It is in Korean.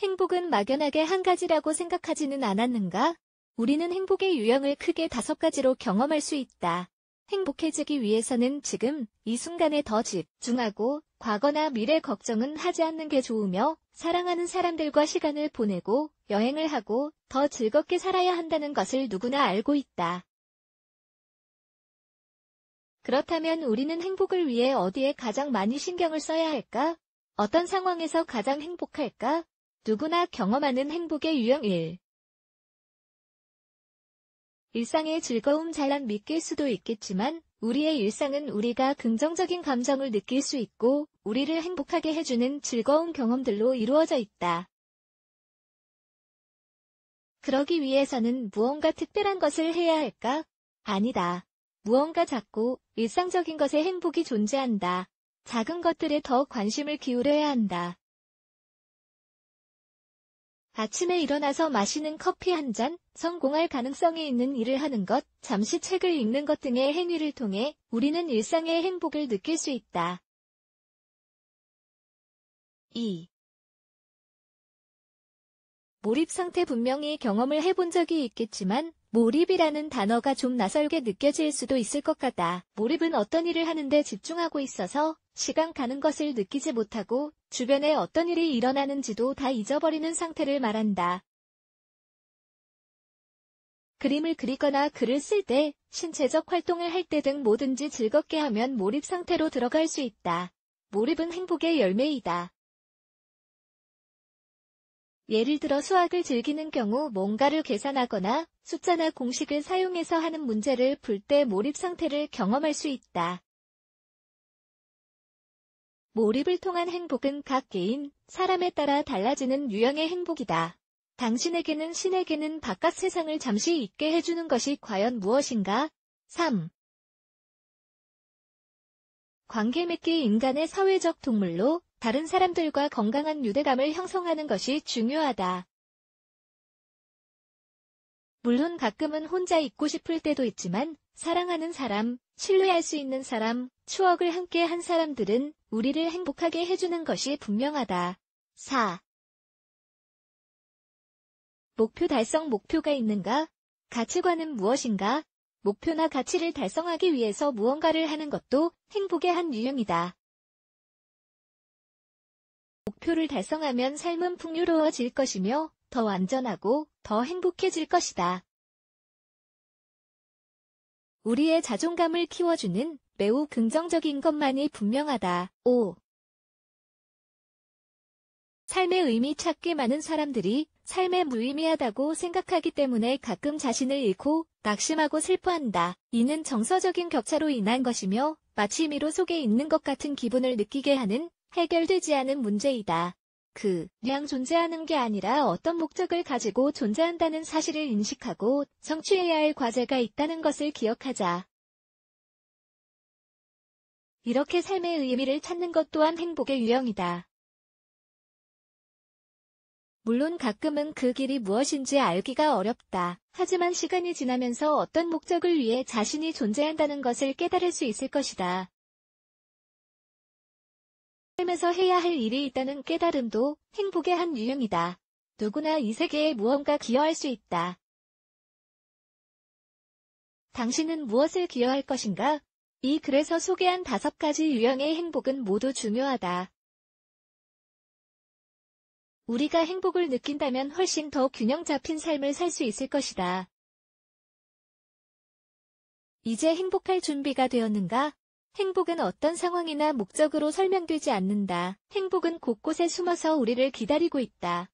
행복은 막연하게 한 가지라고 생각하지는 않았는가? 우리는 행복의 유형을 크게 5가지로 경험할 수 있다. 행복해지기 위해서는 지금, 이 순간에 더 집중하고, 과거나 미래 걱정은 하지 않는 게 좋으며, 사랑하는 사람들과 시간을 보내고, 여행을 하고, 더 즐겁게 살아야 한다는 것을 누구나 알고 있다. 그렇다면 우리는 행복을 위해 어디에 가장 많이 신경을 써야 할까? 어떤 상황에서 가장 행복할까? 누구나 경험하는 행복의 유형 1. 일상의 즐거움 잘난 믿길 수도 있겠지만 우리의 일상은 우리가 긍정적인 감정을 느낄 수 있고 우리를 행복하게 해주는 즐거운 경험들로 이루어져 있다. 그러기 위해서는 무언가 특별한 것을 해야 할까? 아니다. 무언가 작고 일상적인 것에 행복이 존재한다. 작은 것들에 더 관심을 기울여야 한다. 아침에 일어나서 마시는 커피 한 잔, 성공할 가능성이 있는 일을 하는 것, 잠시 책을 읽는 것 등의 행위를 통해 우리는 일상의 행복을 느낄 수 있다. 2. 몰입 상태 분명히 경험을 해본 적이 있겠지만 몰입이라는 단어가 좀 낯설게 느껴질 수도 있을 것 같다. 몰입은 어떤 일을 하는데 집중하고 있어서 시간 가는 것을 느끼지 못하고 주변에 어떤 일이 일어나는지도 다 잊어버리는 상태를 말한다. 그림을 그리거나 글을 쓸 때, 신체적 활동을 할 때 등 뭐든지 즐겁게 하면 몰입 상태로 들어갈 수 있다. 몰입은 행복의 열매이다. 예를 들어 수학을 즐기는 경우 뭔가를 계산하거나 숫자나 공식을 사용해서 하는 문제를 풀 때 몰입 상태를 경험할 수 있다. 몰입을 통한 행복은 각 개인, 사람에 따라 달라지는 유형의 행복이다. 당신에게는 신에게는 바깥 세상을 잠시 잊게 해주는 것이 과연 무엇인가? 3. 관계 맺기 인간의 사회적 동물로 다른 사람들과 건강한 유대감을 형성하는 것이 중요하다. 물론 가끔은 혼자 있고 싶을 때도 있지만 사랑하는 사람, 신뢰할 수 있는 사람, 추억을 함께 한 사람들은 우리를 행복하게 해주는 것이 분명하다. 4. 목표 달성 목표가 있는가? 가치관은 무엇인가? 목표나 가치를 달성하기 위해서 무언가를 하는 것도 행복의 한 유형이다. 목표를 달성하면 삶은 풍요로워질 것이며 더 안전하고 더 행복해질 것이다. 우리의 자존감을 키워주는 매우 긍정적인 것만이 분명하다. 5. 삶의 의미 찾기 많은 사람들이 삶에 무의미하다고 생각하기 때문에 가끔 자신을 잃고 낙심하고 슬퍼한다. 이는 정서적인 격차로 인한 것이며 마치 미로 속에 있는 것 같은 기분을 느끼게 하는 해결되지 않은 문제이다. 그냥 존재하는 게 아니라 어떤 목적을 가지고 존재한다는 사실을 인식하고 성취해야 할 과제가 있다는 것을 기억하자. 이렇게 삶의 의미를 찾는 것 또한 행복의 유형이다. 물론 가끔은 그 길이 무엇인지 알기가 어렵다. 하지만 시간이 지나면서 어떤 목적을 위해 자신이 존재한다는 것을 깨달을 수 있을 것이다. 삶에서 해야 할 일이 있다는 깨달음도 행복의 한 유형이다. 누구나 이 세계에 무언가 기여할 수 있다. 당신은 무엇을 기여할 것인가? 이 글에서 소개한 5가지 유형의 행복은 모두 중요하다. 우리가 행복을 느낀다면 훨씬 더 균형 잡힌 삶을 살 수 있을 것이다. 이제 행복할 준비가 되었는가? 행복은 어떤 상황이나 목적으로 설명되지 않는다. 행복은 곳곳에 숨어서 우리를 기다리고 있다.